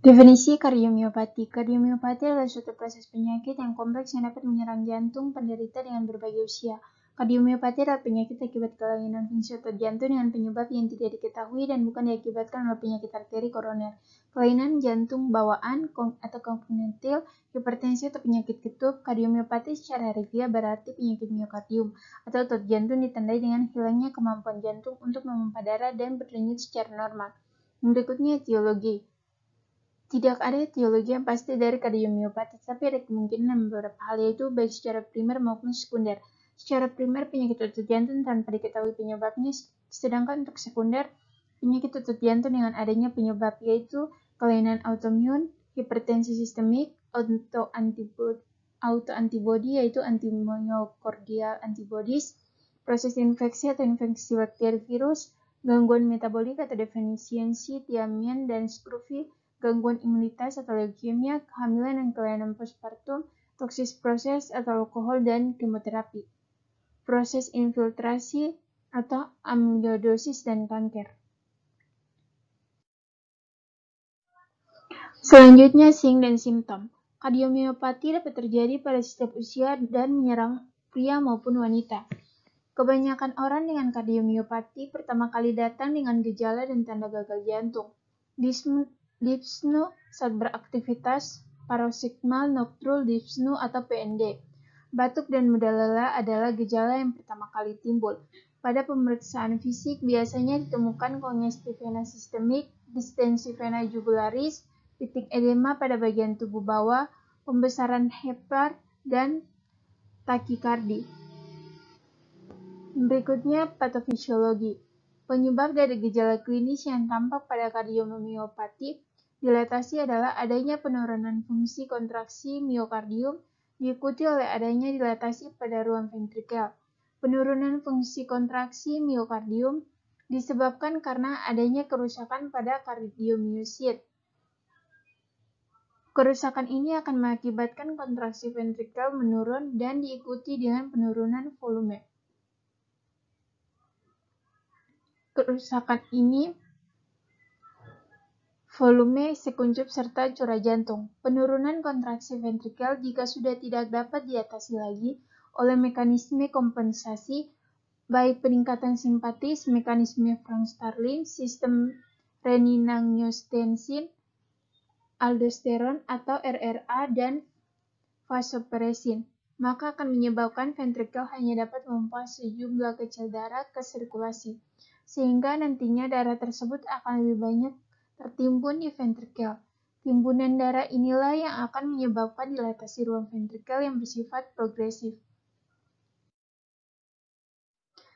Definisi kardiomiopati. Kardiomiopati adalah suatu proses penyakit yang kompleks yang dapat menyerang jantung penderita dengan berbagai usia. Kardiomiopati adalah penyakit akibat kelainan fungsi otot jantung dengan penyebab yang tidak diketahui dan bukan diakibatkan oleh penyakit arteri koroner, kelainan jantung bawaan atau kongenital, hipertensi atau penyakit kutub. Kardiomiopati secara harfiah berarti penyakit miokardium atau otot jantung ditandai dengan hilangnya kemampuan jantung untuk memompa darah dan berdenyut secara normal. Berikutnya etiologi. Tidak ada etiologi yang pasti dari kardiomiopati, tapi ada kemungkinan beberapa hal, yaitu baik secara primer maupun sekunder. Secara primer, penyakit otot jantung tanpa diketahui penyebabnya, sedangkan untuk sekunder, penyakit otot jantung dengan adanya penyebab, yaitu kelainan autoimun, hipertensi sistemik, autoantibody yaitu antimyocardial antibodies, proses infeksi atau infeksi bakteri virus, gangguan metabolik atau defisiensi tiamin dan scurvy, gangguan imunitas atau leukemia, kehamilan dan kelainan postpartum, toksis proses atau alkohol dan kemoterapi, proses infiltrasi atau amyloidosis dan kanker. Selanjutnya, sing dan simptom. Kardiomiopati dapat terjadi pada setiap usia dan menyerang pria maupun wanita. Kebanyakan orang dengan kardiomiopati pertama kali datang dengan gejala dan tanda gagal jantung, dyspnea saat beraktivitas, paroxysmal nocturnal dyspnea atau PND. Batuk dan mudah lelah adalah gejala yang pertama kali timbul. Pada pemeriksaan fisik biasanya ditemukan kongestif vena sistemik, distensi vena jugularis, titik edema pada bagian tubuh bawah, pembesaran hepar, dan takikardi. Berikutnya patofisiologi. Penyebab dari gejala klinis yang tampak pada kardiomiopati dilatasi adalah adanya penurunan fungsi kontraksi miokardium diikuti oleh adanya dilatasi pada ruang ventrikel. Penurunan fungsi kontraksi miokardium disebabkan karena adanya kerusakan pada kardiomyosit. Kerusakan ini akan mengakibatkan kontraksi ventrikel menurun dan diikuti dengan penurunan volume. Kerusakan ini volume sekuncup serta curah jantung. Penurunan kontraksi ventrikel jika sudah tidak dapat diatasi lagi oleh mekanisme kompensasi, baik peningkatan simpatis, mekanisme Frank-Starling, sistem renin-angiotensin, aldosteron atau RRA, dan vasopresin, maka akan menyebabkan ventrikel hanya dapat memompa sejumlah kecil darah ke sirkulasi, sehingga nantinya darah tersebut akan lebih banyak tertimbun di ventrikel. Timbunan darah inilah yang akan menyebabkan dilatasi ruang ventrikel yang bersifat progresif.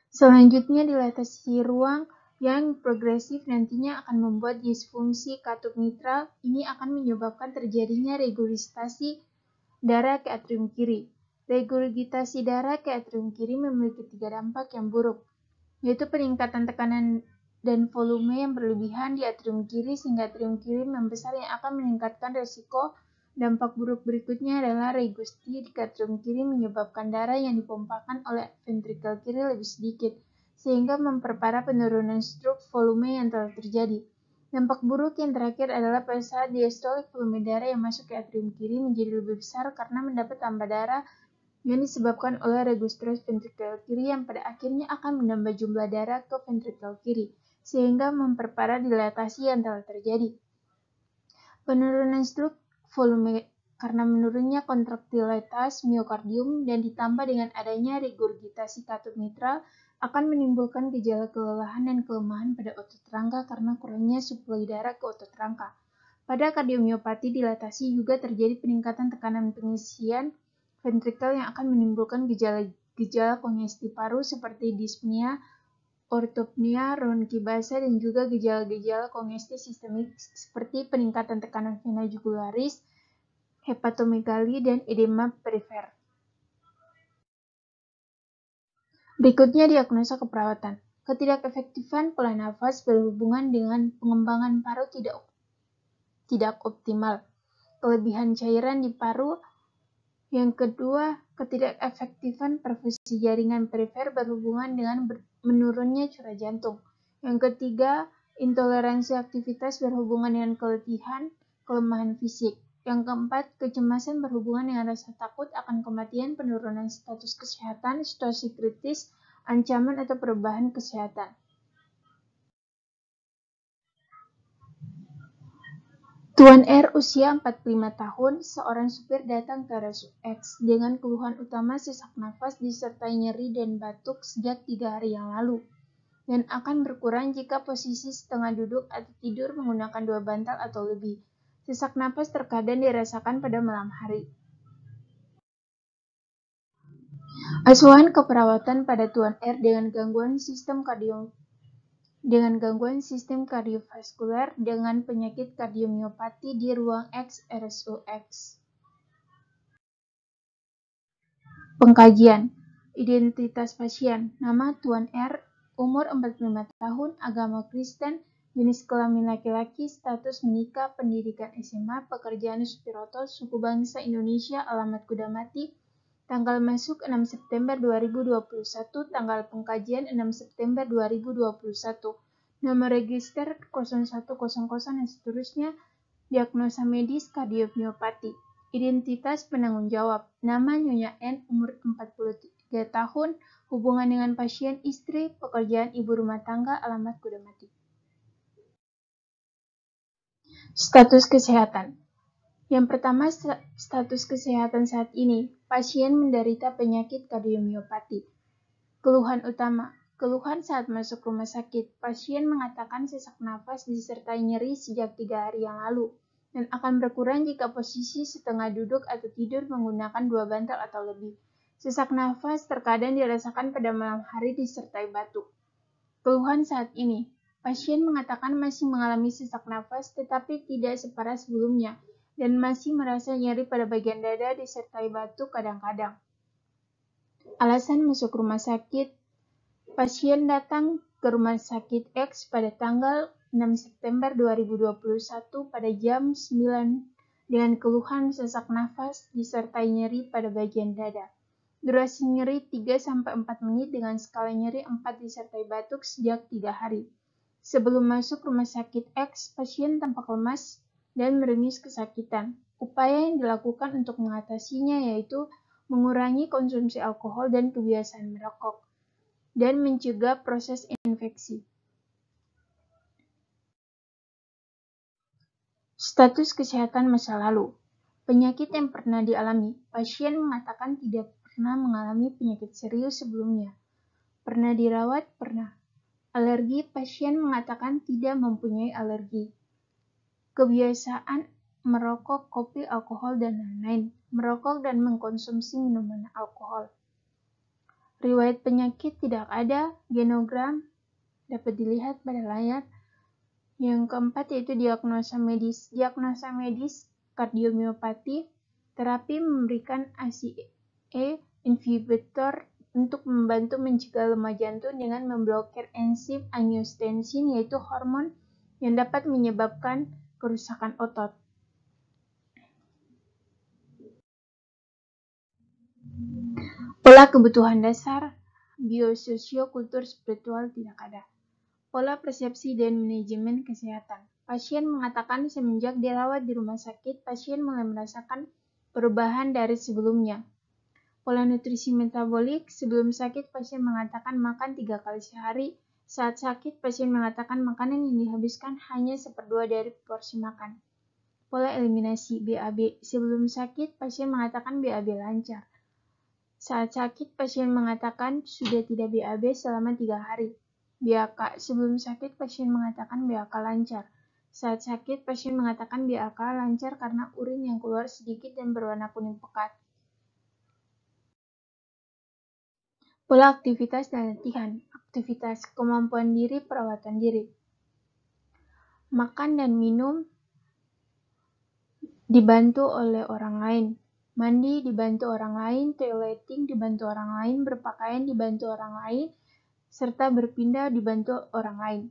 Selanjutnya, dilatasi ruang yang progresif nantinya akan membuat disfungsi katup mitral. Ini akan menyebabkan terjadinya regurgitasi darah ke atrium kiri. Regurgitasi darah ke atrium kiri memiliki 3 dampak yang buruk, yaitu peningkatan tekanan dan volume yang berlebihan di atrium kiri sehingga atrium kiri membesar yang akan meningkatkan resiko. Dampak buruk berikutnya adalah regurgitasi di atrium kiri menyebabkan darah yang dipompakan oleh ventrikel kiri lebih sedikit, sehingga memperparah penurunan stroke volume yang telah terjadi. Dampak buruk yang terakhir adalah pada saat diastolik, volume darah yang masuk ke atrium kiri menjadi lebih besar karena mendapat tambah darah yang disebabkan oleh regurgitasi ventrikel kiri yang pada akhirnya akan menambah jumlah darah ke ventrikel kiri, sehingga memperparah dilatasi yang telah terjadi. Penurunan stroke volume karena menurunnya kontraktilitas miokardium dan ditambah dengan adanya regurgitasi katup mitral akan menimbulkan gejala kelelahan dan kelemahan pada otot rangka karena kurangnya suplai darah ke otot rangka. Pada kardiomiopati dilatasi juga terjadi peningkatan tekanan pengisian ventrikel yang akan menimbulkan gejala kongestif paru seperti dyspnea, ortopnea, ronki basah, dan juga gejala-gejala kongestif sistemik seperti peningkatan tekanan vena jugularis, hepatomegali, dan edema perifer. Berikutnya diagnosa keperawatan. Ketidakefektifan pola nafas berhubungan dengan pengembangan paru tidak optimal, kelebihan cairan di paru. Yang kedua, ketidakefektifan perfusi jaringan perifer berhubungan dengan menurunnya curah jantung. Yang ketiga, intoleransi aktivitas berhubungan dengan keletihan, kelemahan fisik. Yang keempat, kecemasan berhubungan dengan rasa takut akan kematian, penurunan status kesehatan, situasi kritis, ancaman atau perubahan kesehatan. Tuan R usia 45 tahun, seorang supir datang ke RSUX dengan keluhan utama sesak nafas disertai nyeri dan batuk sejak 3 hari yang lalu, dan akan berkurang jika posisi setengah duduk atau tidur menggunakan 2 bantal atau lebih. Sesak napas terkadang dirasakan pada malam hari. Asuhan keperawatan pada Tuan R dengan gangguan sistem kardiovaskuler dengan penyakit kardiomiopati di ruang X RSUX. Pengkajian. Identitas pasien. Nama Tuan R, umur 45 tahun, agama Kristen, jenis kelamin laki-laki, status menikah, pendidikan SMA, pekerjaan supir oto, suku bangsa Indonesia, alamat Kudamati, tanggal masuk 6 September 2021, tanggal pengkajian 6 September 2021, nomor register 0100 dan seterusnya, diagnosa medis kardiomiopati. Identitas penanggung jawab, nama Nyonya N, umur 43 tahun, hubungan dengan pasien istri, pekerjaan ibu rumah tangga, alamat Kudamati. Status kesehatan. Yang pertama, status kesehatan saat ini, pasien menderita penyakit kardiomiopati. Keluhan utama, keluhan saat masuk rumah sakit, pasien mengatakan sesak nafas disertai nyeri sejak 3 hari yang lalu, dan akan berkurang jika posisi setengah duduk atau tidur menggunakan 2 bantal atau lebih. Sesak nafas terkadang dirasakan pada malam hari disertai batuk. Keluhan saat ini, pasien mengatakan masih mengalami sesak nafas tetapi tidak separah sebelumnya, dan masih merasa nyeri pada bagian dada disertai batuk kadang-kadang. Alasan masuk rumah sakit, pasien datang ke rumah sakit X pada tanggal 6 September 2021 pada jam 9 dengan keluhan sesak nafas disertai nyeri pada bagian dada. Durasi nyeri 3-4 menit dengan skala nyeri 4 disertai batuk sejak 3 hari. Sebelum masuk rumah sakit X, pasien tampak lemas dan meringis kesakitan. Upaya yang dilakukan untuk mengatasinya yaitu mengurangi konsumsi alkohol dan kebiasaan merokok, dan mencegah proses infeksi. Status kesehatan masa lalu. Penyakit yang pernah dialami. Pasien mengatakan tidak pernah mengalami penyakit serius sebelumnya. Pernah dirawat? Pernah. Alergi, pasien mengatakan tidak mempunyai alergi. Kebiasaan merokok, kopi, alkohol, dan lain-lain. Merokok dan mengkonsumsi minuman alkohol. Riwayat penyakit tidak ada. Genogram dapat dilihat pada layar. Yang keempat yaitu diagnosa medis. Diagnosa medis kardiomiopati, terapi memberikan ACE inhibitor untuk membantu mencegah lemah jantung dengan memblokir enzim angiotensin, yaitu hormon yang dapat menyebabkan kerusakan otot. Pola kebutuhan dasar, biososio-kultur spiritual tidak ada. Pola persepsi dan manajemen kesehatan. Pasien mengatakan semenjak dirawat di rumah sakit, pasien mulai merasakan perubahan dari sebelumnya. Pola nutrisi metabolik, sebelum sakit pasien mengatakan makan 3 kali sehari. Saat sakit, pasien mengatakan makanan yang dihabiskan hanya 1/2 dari porsi makan. Pola eliminasi BAB, sebelum sakit pasien mengatakan BAB lancar. Saat sakit, pasien mengatakan sudah tidak BAB selama 3 hari. BAK, sebelum sakit pasien mengatakan BAK lancar. Saat sakit, pasien mengatakan BAK lancar karena urin yang keluar sedikit dan berwarna kuning pekat. Pola aktivitas dan latihan. Aktivitas, kemampuan diri, perawatan diri. Makan dan minum dibantu oleh orang lain. Mandi dibantu orang lain, toileting dibantu orang lain, berpakaian dibantu orang lain, serta berpindah dibantu orang lain.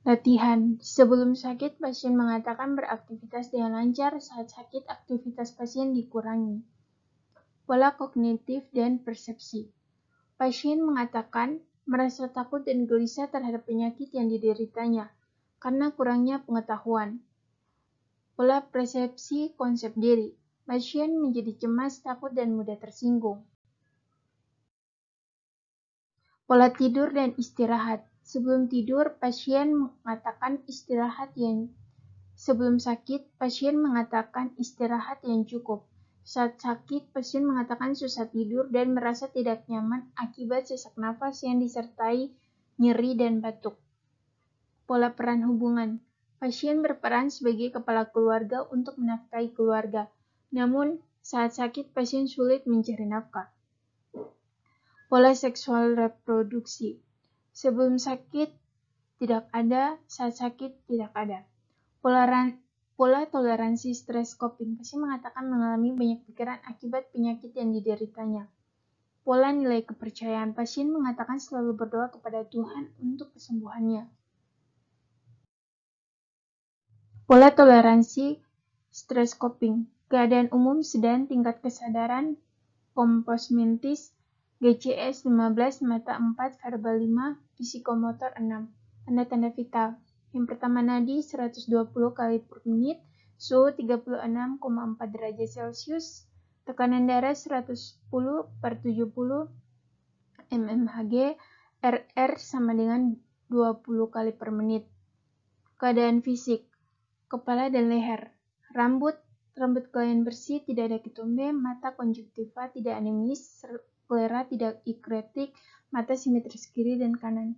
Latihan. Sebelum sakit, pasien mengatakan beraktivitas dengan lancar. Saat sakit, aktivitas pasien dikurangi. Pola kognitif dan persepsi. Pasien mengatakan merasa takut dan gelisah terhadap penyakit yang dideritanya. karena kurangnya pengetahuan. Pola persepsi konsep diri. Pasien menjadi cemas, takut, dan mudah tersinggung. Pola tidur dan istirahat. Sebelum tidur, pasien mengatakan sebelum sakit, pasien mengatakan istirahat yang cukup. Saat sakit, pasien mengatakan susah tidur dan merasa tidak nyaman akibat sesak nafas yang disertai nyeri dan batuk. Pola peran hubungan. Pasien berperan sebagai kepala keluarga untuk menafkahi keluarga. Namun, saat sakit, pasien sulit mencari nafkah. Pola seksual reproduksi. Sebelum sakit tidak ada, saat sakit tidak ada. Pola toleransi stres coping. Pasien mengatakan mengalami banyak pikiran akibat penyakit yang dideritanya. Pola nilai kepercayaan. Pasien mengatakan selalu berdoa kepada Tuhan untuk kesembuhannya. Pola toleransi stres coping. Keadaan umum sedang tingkat kesadaran komposmentis GCS 15, mata 4, verbal 5, psikomotor 6. Tanda-tanda vital. Yang pertama nadi 120 kali per menit, suhu 36,4 derajat Celcius, tekanan darah 110 per 70 mmHg, RR sama dengan 20 kali per menit. Keadaan fisik. Kepala dan leher. Rambut kalian bersih, tidak ada ketumbe, mata konjungtiva, tidak anemis, sklera tidak ikretik, mata simetris kiri dan kanan.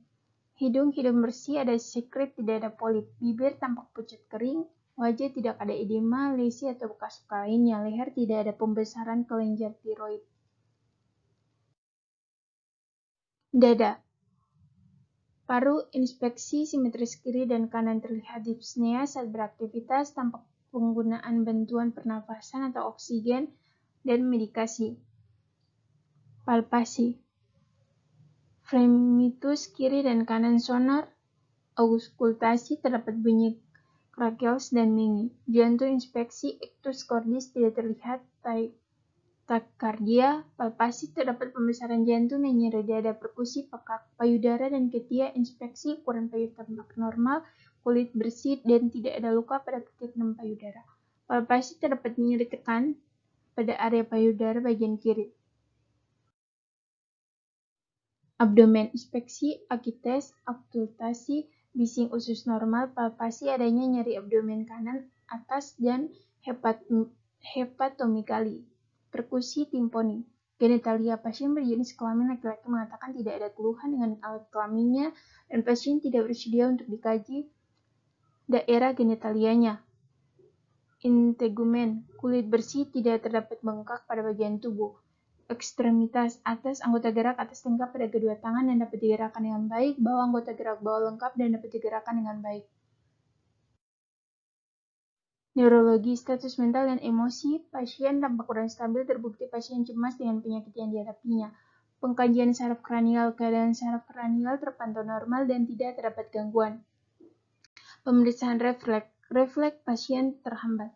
Hidung bersih, ada sekret, tidak ada polip. Bibir tampak pucat kering, wajah tidak ada edema, lesi atau bekas luka lainnya. Leher tidak ada pembesaran kelenjar tiroid. Dada. Paru inspeksi simetris kiri dan kanan, terlihat dyspnea saat beraktivitas, tampak penggunaan bantuan pernafasan atau oksigen dan medikasi. Palpasi. Fremitus kiri dan kanan sonar, auskultasi, terdapat bunyi krakeos dan mengi. Jantung inspeksi, ictus cordis tidak terlihat, takardia, palpasi, terdapat pembesaran jantung dan nyeri dada, perkusi pekak, payudara dan ketiak inspeksi, ukuran payudara tampak normal, kulit bersih dan tidak ada luka pada ketiak dan payudara. Palpasi, terdapat nyeri tekan pada area payudara bagian kiri. Abdomen inspeksi, akites, auskultasi, bising usus normal, palpasi, adanya nyeri abdomen kanan atas dan hepatomegali. Perkusi timponi. Genitalia. Pasien berjenis kelamin laki-laki mengatakan tidak ada keluhan dengan alat kelaminnya dan pasien tidak bersedia untuk dikaji daerah genitalianya. Integumen. Kulit bersih, tidak terdapat bengkak pada bagian tubuh. Ekstremitas atas, anggota gerak atas lengkap pada kedua tangan dan dapat digerakkan dengan baik. Bawah, anggota gerak bawah lengkap dan dapat digerakkan dengan baik. Neurologi, status mental dan emosi. Pasien tampak kurang stabil, terbukti pasien cemas dengan penyakit yang dihadapinya. Pengkajian saraf kranial. Keadaan saraf kranial terpantau normal dan tidak terdapat gangguan. Pemeriksaan refleks pasien terhambat.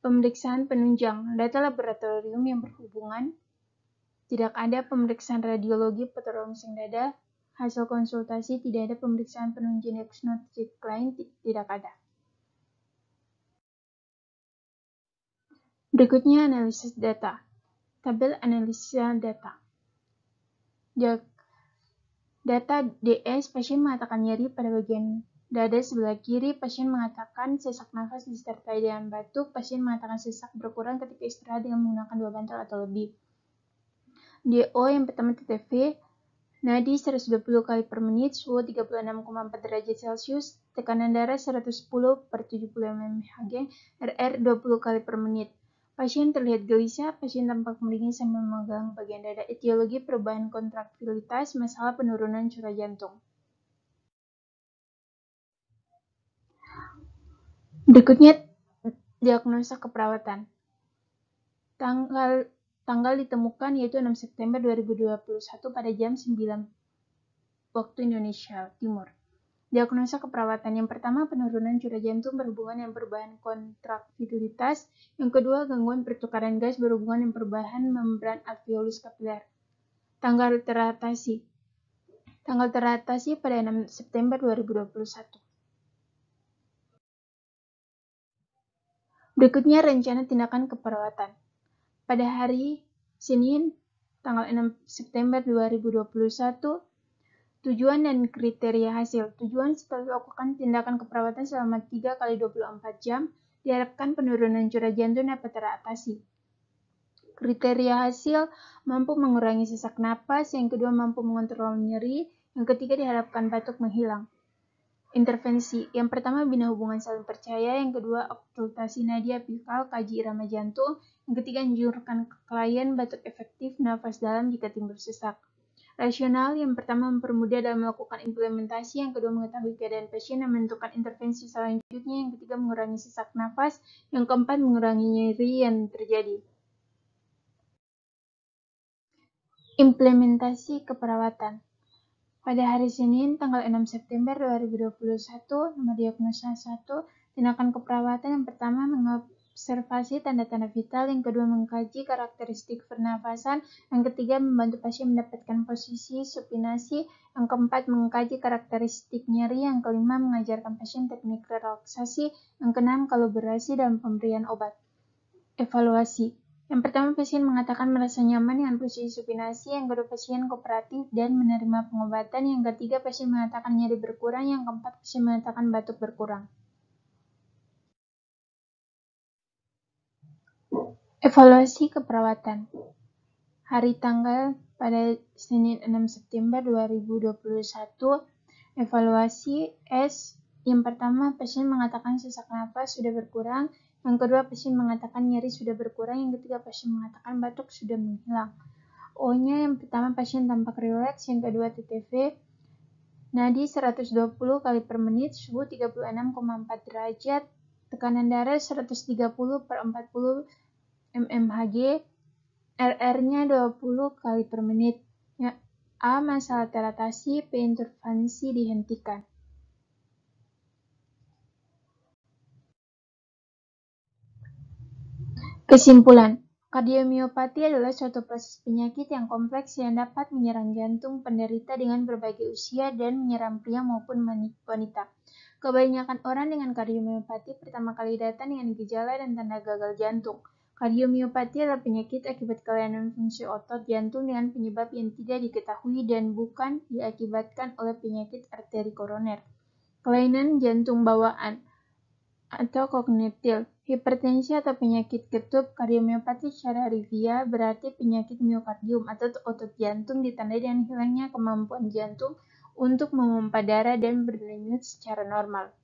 Pemeriksaan penunjang. Data laboratorium yang berhubungan. Tidak ada pemeriksaan radiologi potorongseng dada. Hasil konsultasi tidak ada pemeriksaan penunjang diagnostik lain tidak ada. Berikutnya analisis data. Tabel analisa data. Data DS, pasien mengatakan nyeri pada bagian dada sebelah kiri, pasien mengatakan sesak nafas disertai dengan batuk, pasien mengatakan sesak berkurang ketika istirahat dengan menggunakan 2 bantal atau lebih. DO yang pertama TTV, nadi 120 kali per menit, suhu 36,4 derajat Celcius, tekanan darah 110 per 70 mmHg, RR 20 kali per menit. Pasien terlihat gelisah, pasien tampak meringis sambil memegang bagian dada. Etiologi perubahan kontraktilitas, masalah penurunan curah jantung. Berikutnya diagnosa keperawatan. Tanggal ditemukan yaitu 6 September 2021 pada jam 9 waktu Indonesia Timur. Diagnosa keperawatan. Yang pertama, penurunan curah jantung berhubungan dengan perubahan kontraktilitas. Yang kedua, gangguan pertukaran gas berhubungan dengan perubahan membran alveolus kapiler. Tanggal teratasi. Tanggal teratasi pada 6 September 2021. Berikutnya rencana tindakan keperawatan. Pada hari Senin, tanggal 6 September 2021, tujuan dan kriteria hasil. Tujuan setelah melakukan tindakan keperawatan selama 3 kali 24 jam, diharapkan penurunan curah jantung dapat teratasi. Kriteria hasil mampu mengurangi sesak napas, yang kedua mampu mengontrol nyeri, yang ketiga diharapkan batuk menghilang. Intervensi. Yang pertama, bina hubungan saling percaya. Yang kedua, okultasi nadi apikal, kaji irama jantung. Yang ketiga, anjurkan ke klien batuk efektif, nafas dalam jika timbul sesak. Rasional. Yang pertama, mempermudah dalam melakukan implementasi. Yang kedua, mengetahui keadaan pasien dan menentukan intervensi selanjutnya. Yang ketiga, mengurangi sesak nafas. Yang keempat, mengurangi nyeri yang terjadi. Implementasi keperawatan. Pada hari Senin, tanggal 6 September 2021, nomor diagnosa 1, tindakan keperawatan yang pertama mengobservasi tanda-tanda vital, yang kedua mengkaji karakteristik pernafasan, yang ketiga membantu pasien mendapatkan posisi supinasi, yang keempat mengkaji karakteristik nyeri, yang kelima mengajarkan pasien teknik relaksasi, yang keenam kolaborasi dalam pemberian obat. Evaluasi. Yang pertama, pasien mengatakan merasa nyaman dengan posisi supinasi, yang kedua pasien kooperatif dan menerima pengobatan, yang ketiga pasien mengatakan nyeri berkurang, yang keempat pasien mengatakan batuk berkurang. Evaluasi keperawatan. Hari tanggal pada Senin 6 September 2021, evaluasi S. Yang pertama, pasien mengatakan sesak napas sudah berkurang, yang kedua pasien mengatakan nyeri sudah berkurang, yang ketiga pasien mengatakan batuk sudah menghilang. O-nya yang pertama pasien tampak rileks, yang kedua TTV nadi 120 kali per menit, suhu 36,4 derajat, tekanan darah 130 per 40 mmHg, RR-nya 20 kali per menit. Ya, A. Masalah teratasi, B. Intervensi dihentikan. Kesimpulan, kardiomiopati adalah suatu proses penyakit yang kompleks yang dapat menyerang jantung penderita dengan berbagai usia dan menyerang pria maupun wanita. Kebanyakan orang dengan kardiomiopati pertama kali datang dengan gejala dan tanda gagal jantung. Kardiomiopati adalah penyakit akibat kelainan fungsi otot jantung dengan penyebab yang tidak diketahui dan bukan diakibatkan oleh penyakit arteri koroner. Kelainan jantung bawaan atau kognitif. Hipertensi atau penyakit katup kardiomiopati secara harfiah berarti penyakit miokardium atau otot jantung ditandai dengan hilangnya kemampuan jantung untuk memompa darah dan berdenyut secara normal.